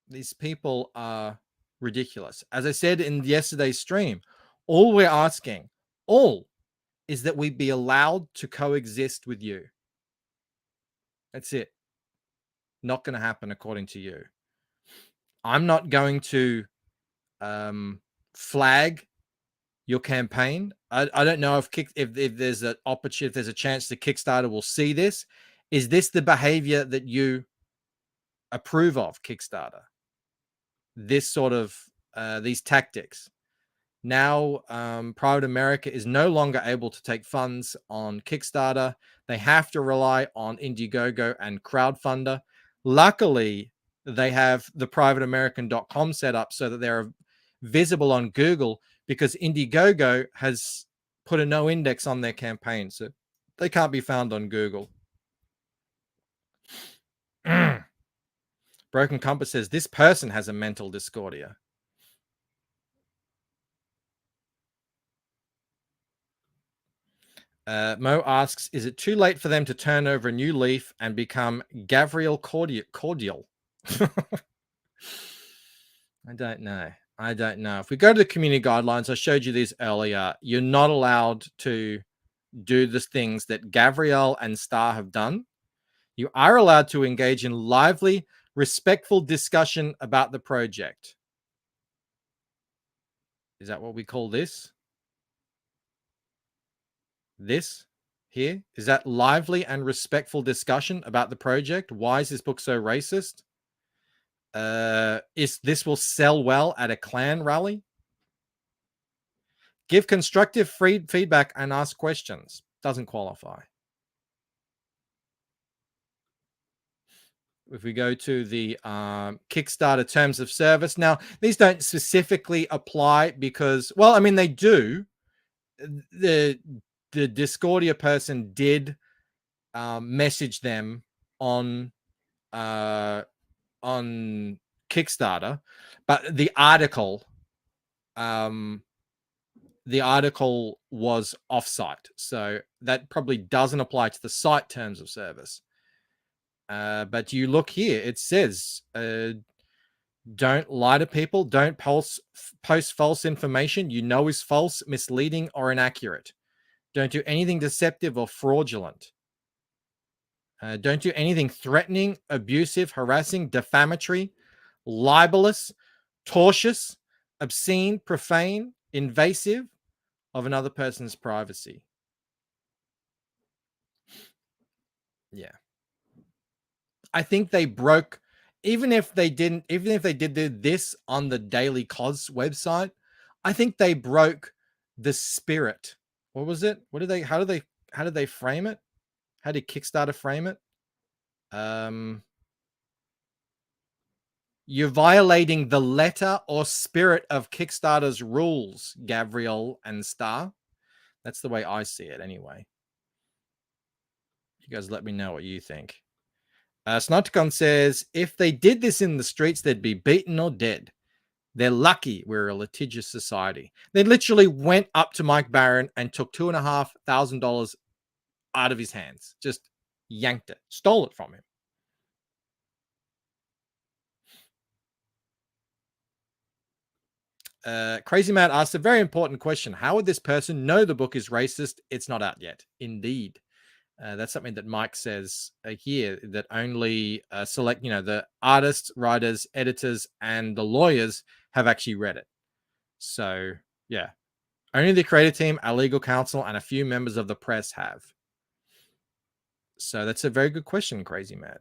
These people are ridiculous. As I said in yesterday's stream, all we're asking, is that we be allowed to coexist with you. That's it. Not going to happen according to you. I'm not going to flag your campaign. I don't know if there's an opportunity, if there's a chance that Kickstarter will see this. Is this the behavior that you approve of, Kickstarter? This sort of these tactics. Now, Private America is no longer able to take funds on Kickstarter. They have to rely on Indiegogo and Crowdfunder. Luckily, they have the privateamerican.com set up so that they're visible on Google, because Indiegogo has put a no index on their campaign, so they can't be found on Google. Broken Compass says this person has a mental discordia. Mo asks, is it too late for them to turn over a new leaf and become Gabriel Cordial? I don't know. If we go to the community guidelines, I showed you these earlier. You're not allowed to do the things that Gabrielle and Star have done. You are allowed to engage in lively, respectful discussion about the project. Is that what we call this? This here? Is that lively and respectful discussion about the project? Why is this book so racist? This will sell well at a Klan rally? Give constructive feedback and ask questions. Doesn't qualify. If we go to the Kickstarter terms of service. Now, these don't specifically apply because, well, I mean, they do. The Discordia person did message them on Kickstarter, but the article was offsite, so that probably doesn't apply to the site terms of service. But you look here, it says don't lie to people, don't post false information you know is false, misleading, or inaccurate. Don't do anything deceptive or fraudulent. Don't do anything threatening, abusive, harassing, defamatory, libelous, tortious, obscene, profane, invasive of another person's privacy. Yeah. I think they broke, even if they did this on the Daily Cos website, I think they broke the spirit. What was it? How did they frame it? How did Kickstarter frame it? You're violating the letter or spirit of Kickstarter's rules, Gabriel and Star. That's the way I see it anyway. You guys let me know what you think. Snotcon says, if they did this in the streets, they'd be beaten or dead. They're lucky we're a litigious society. They literally went up to Mike Barron and took $2,500 out of his hands. Just yanked it. Stole it from him. Crazy Matt asked a very important question. How would this person know the book is racist? It's not out yet. Indeed. That's something that Mike says here, that only select, the artists, writers, editors, and the lawyers have actually read it. So, yeah. Only the creative team, our legal counsel, and a few members of the press have. So that's a very good question, Crazy Mad.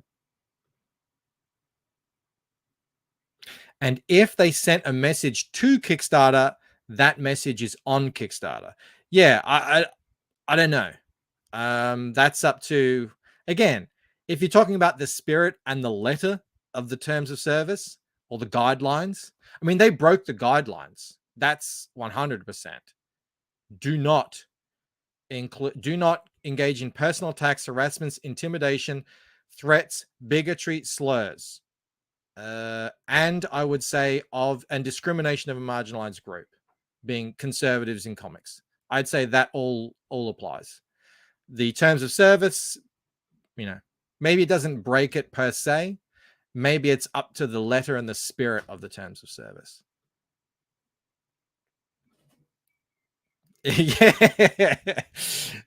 And if they sent a message to Kickstarter, that message is on Kickstarter. Yeah, I don't know. That's up to, again, if you're talking about the spirit and the letter of the terms of service or the guidelines, I mean, they broke the guidelines. That's 100%. Do not engage in personal attacks, harassments, intimidation, threats, bigotry, slurs, and I would say and discrimination of a marginalized group, being conservatives in comics. I'd say that all applies. The terms of service, maybe it doesn't break it per se. Maybe it's up to the letter and the spirit of the terms of service. Yeah,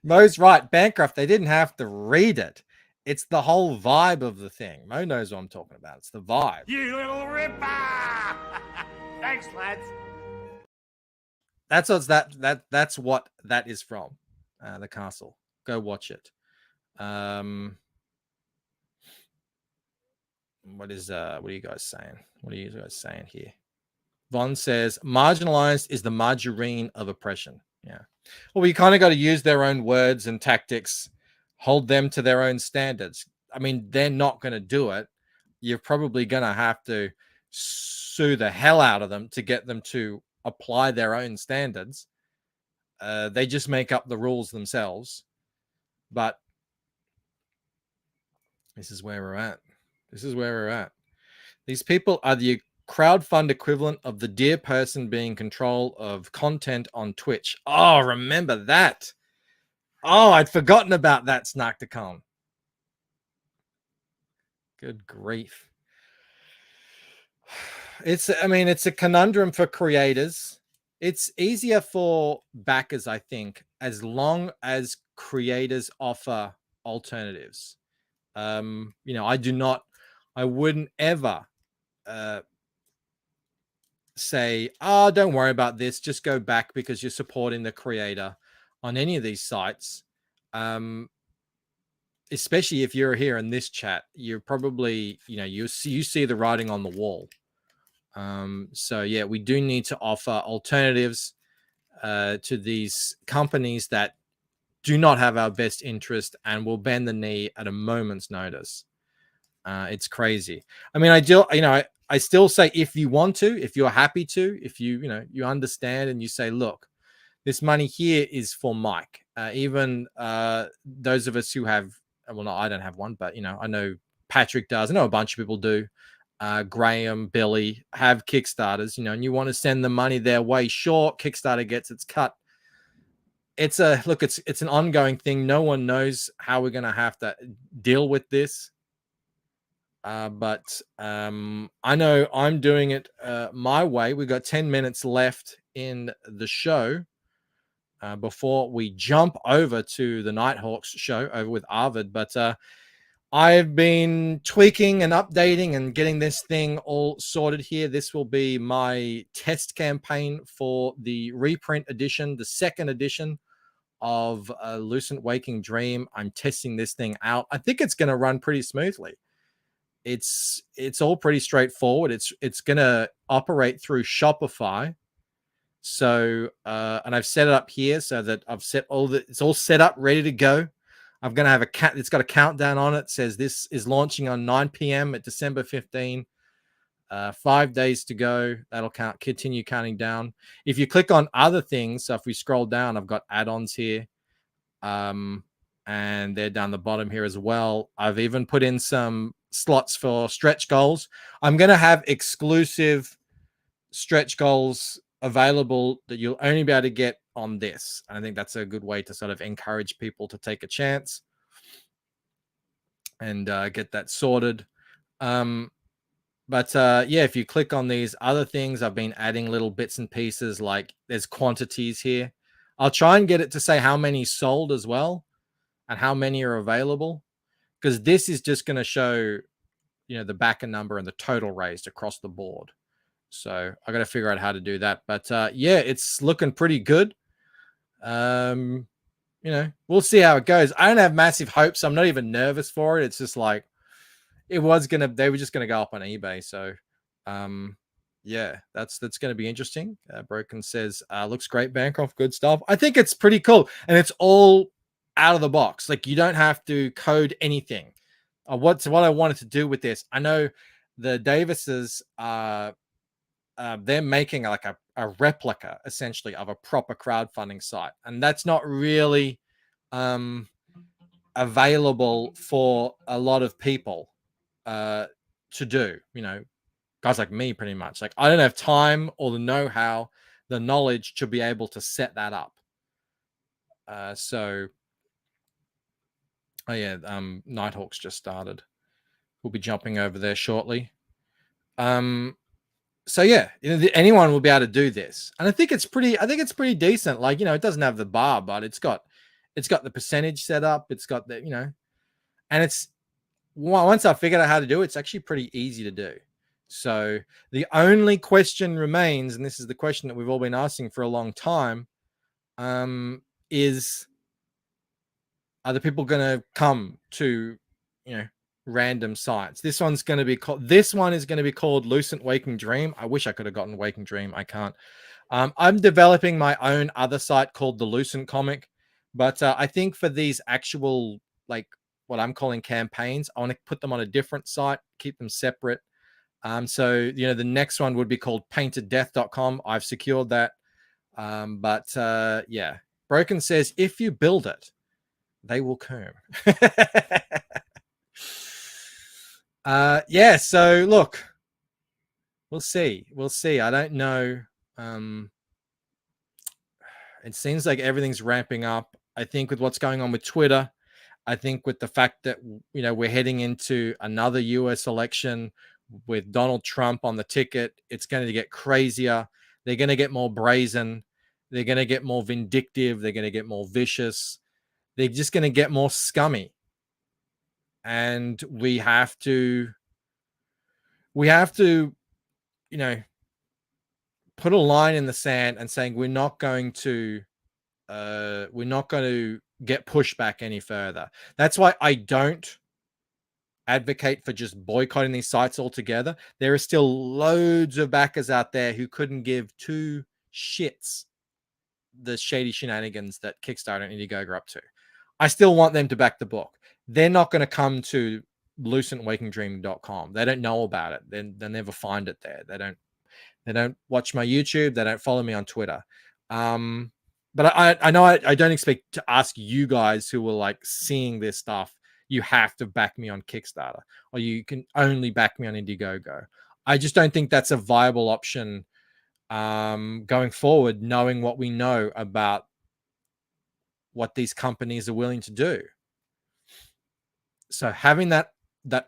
Mo's right. Bancroft, they didn't have to read it. It's the whole vibe of the thing. Mo knows what I'm talking about. It's the vibe. You little ripper! Thanks, lads. That's what that is from. The castle. Go watch it. What are you guys saying? What are you guys saying here? Von says, marginalized is the margarine of oppression. Yeah. Well, you kind of got to use their own words and tactics, hold them to their own standards. I mean, they're not going to do it. You're probably going to have to sue the hell out of them to get them to apply their own standards. They just make up the rules themselves. But this is where we're at. These people are the crowdfund equivalent of the dear person being in control of content on Twitch. Oh, remember that. Oh, I'd forgotten about that, Snarktacon. Good grief. It's a conundrum for creators. It's easier for backers, I think, as long as creators offer alternatives. I wouldn't ever say, oh, don't worry about this, just go back because you're supporting the creator on any of these sites. Especially if you're here in this chat, you're probably, you see the writing on the wall. So yeah, we do need to offer alternatives to these companies that do not have our best interest and will bend the knee at a moment's notice. It's crazy. I mean, I still say, if you want to, if you're happy to, if you understand and you say, look, this money here is for Mike. Even those of us who have, well, no, I don't have one, but I know Patrick does. I know a bunch of people do. Graham, Billy have Kickstarters, and you want to send the money their way. Sure, Kickstarter gets its cut. It's an ongoing thing. No one knows how we're going to have to deal with this. But I know I'm doing it my way. We've got 10 minutes left in the show before we jump over to the Nighthawks show over with Arvid. But I've been tweaking and updating and getting this thing all sorted here. This will be my test campaign for the reprint edition, the second edition of Lucent Waking Dream. I'm testing this thing out. I think it's going to run pretty smoothly. It's all pretty straightforward. It's going to operate through Shopify. So, and I've set it up here so that I've set it's all set up, ready to go. I'm going to have it's got a countdown on it. It says this is launching on 9 p.m. at December 15. 5 days to go. That'll continue counting down. If you click on other things, so if we scroll down, I've got add-ons here. And they're down the bottom here as well. I've even put in some slots for stretch goals. I'm going to have exclusive stretch goals available that you'll only be able to get on this. And I think that's a good way to sort of encourage people to take a chance and get that sorted. But if you click on these other things, I've been adding little bits and pieces, like there's quantities here. I'll try and get it to say how many sold as well and how many are available, because this is just going to show, the backer number and the total raised across the board. So I got to figure out how to do that. But it's looking pretty good. We'll see how it goes. I don't have massive hopes. I'm not even nervous for it. It's just like, they were just going to go up on eBay. So, that's going to be interesting. Broken says, looks great, Bancroft. Good stuff. I think it's pretty cool. And it's all out of the box. Like, you don't have to code anything. What I wanted to do with this, I know the Davises, they're making like a replica essentially of a proper crowdfunding site. And that's not really, available for a lot of people to do. You know, guys like me, pretty much. Like, I don't have time or the know-how, the knowledge to be able to set that up. So, oh yeah, Nighthawks just started. We'll be jumping over there shortly. So yeah, you know, anyone will be able to do this, and I think it's pretty decent. Like, you know, it doesn't have the bar, but it's got the percentage set up. It's got the, you know, and it's, once I figured out how to do it, it's actually pretty easy to do. So the only question remains, and this is the question that we've all been asking for a long time, is, are the people going to come to, you know, random sites? This one is going to be called Lucent Waking Dream. I wish I could have gotten Waking Dream. I can't. I'm developing my own other site called the Lucent Comic, but I think for these actual, like, what I'm calling campaigns, I want to put them on a different site, keep them separate. So, you know, the next one would be called painteddeath.com. I've secured that. Yeah, Broken says, if you build it, they will come. Yeah, so look, we'll see. I don't know. It seems like everything's ramping up. I think with what's going on with Twitter, I think with the fact that, you know, we're heading into another US election with Donald Trump on the ticket, it's going to get crazier. They're going to get more brazen. They're going to get more vindictive. They're going to get more vicious. They're just going to get more scummy. And we have to, you know, put a line in the sand and saying we're not going to get pushback any further. That's why I don't advocate for just boycotting these sites altogether. There are still loads of backers out there who couldn't give two shits the shady shenanigans that Kickstarter and Indiegogo are up to. I still want them to back the book. They're not going to come to lucentwakingdream.com. They don't know about it. They'll never find it there. They don't watch my YouTube. They don't follow me on Twitter. But I know I don't expect to ask you guys who are like seeing this stuff, you have to back me on Kickstarter, or you can only back me on Indiegogo. I just don't think that's a viable option going forward, knowing what we know about what these companies are willing to do. So having that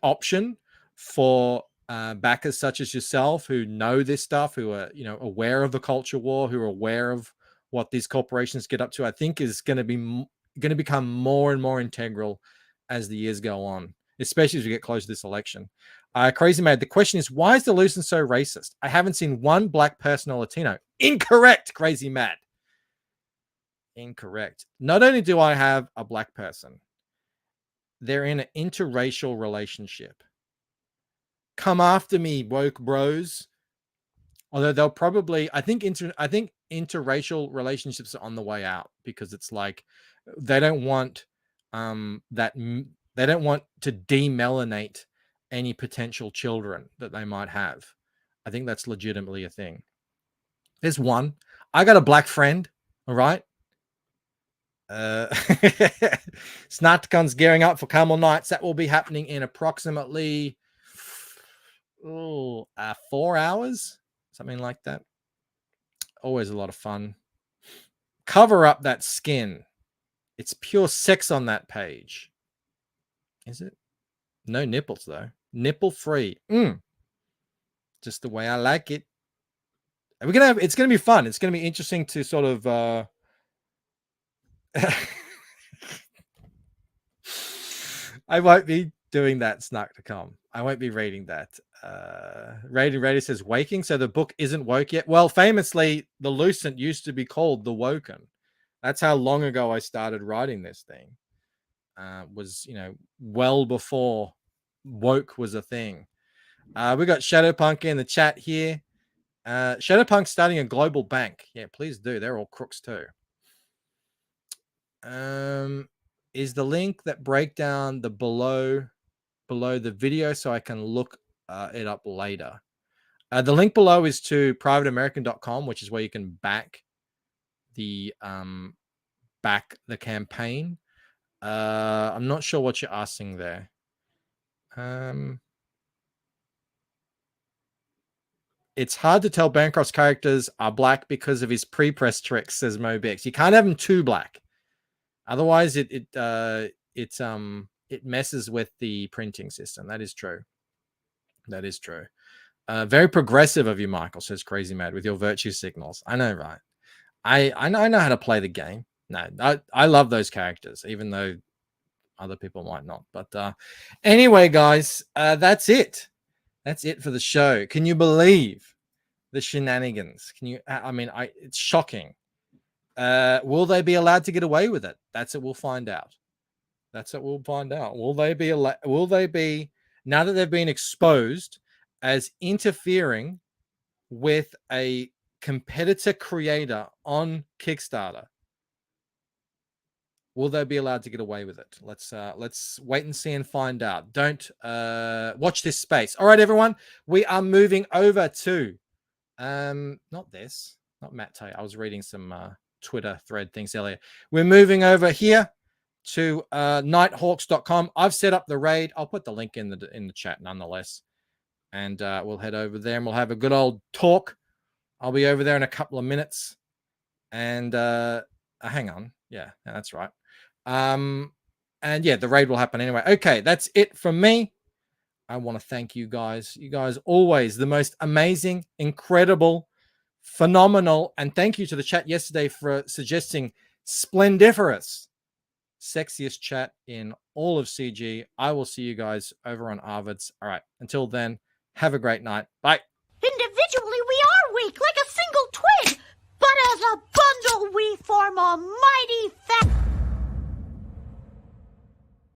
option for backers such as yourself who know this stuff, who are, you know, aware of the culture war, who are aware of what these corporations get up to, I think is going to become more and more integral as the years go on, especially as we get close to this election. Crazy Mad, the question is, why is the Lucent so racist? I haven't seen one black person or Latino. Incorrect, Crazy Mad. Incorrect. Not only do I have a black person, they're in an interracial relationship. Come after me, woke bros. Although they'll probably, I think interracial relationships are on the way out, because it's like they don't want they don't want to demelanate any potential children that they might have. I think that's legitimately a thing. There's one. I got a black friend, all right? Snartcon's gearing up for Carmel Nights. That will be happening in approximately 4 hours, something like that. Always a lot of fun. Cover up that skin. It's pure sex on that page. Is it? No nipples though. Nipple free. Just the way I like it. It's gonna be fun. It's gonna be interesting to sort of I won't be doing that, Snark.com. I won't be reading that. Raider says Waking, so the book isn't woke yet. Well, famously, the Lucent used to be called The Woken. That's how long ago I started writing this thing. Was, you know, well before woke was a thing. We got Shadowpunk in the chat here. Shadowpunk's starting a global bank. Yeah, please do. They're all crooks too. Is the link that break down the below the video so I can look it up later? The link below is to privateamerican.com, which is where you can back the campaign. I'm not sure what you're asking there. It's hard to tell Bancroft's characters are black because of his pre-press tricks, says Mobix. You can't have them too black. Otherwise, it messes with the printing system. That is true. That is true. Very progressive of you, Michael, says Crazy Mad, with your virtue signals. I know, right? I know how to play the game. No, I love those characters, even though other people might not. But anyway, guys, that's it. That's it for the show. Can you believe the shenanigans? Can you? I mean, it's shocking. Will they be allowed to get away with it? That's what we'll find out. That's what we'll find out. Will they be? Will they be, now that they've been exposed as interfering with a competitor creator on Kickstarter? Will they be allowed to get away with it? Let's wait and see and find out. Don't watch this space. All right, everyone. We are moving over to not this, not Matt Tay. I was reading some Twitter thread things earlier. We're moving over here to nighthawks.com. I've set up the raid. I'll put the link in the chat nonetheless. And we'll head over there and we'll have a good old talk. I'll be over there in a couple of minutes. And hang on. Yeah, that's right. And yeah, the raid will happen anyway. Okay, that's it from me. I want to thank you guys. You guys always the most amazing, incredible, phenomenal, and thank you to the chat yesterday for suggesting splendiferous, sexiest chat in all of CG. I will see you guys over on Arvids. All right, until then, have a great night. Bye. Individually, we are weak, like a single twig, but as a bundle, we form a mighty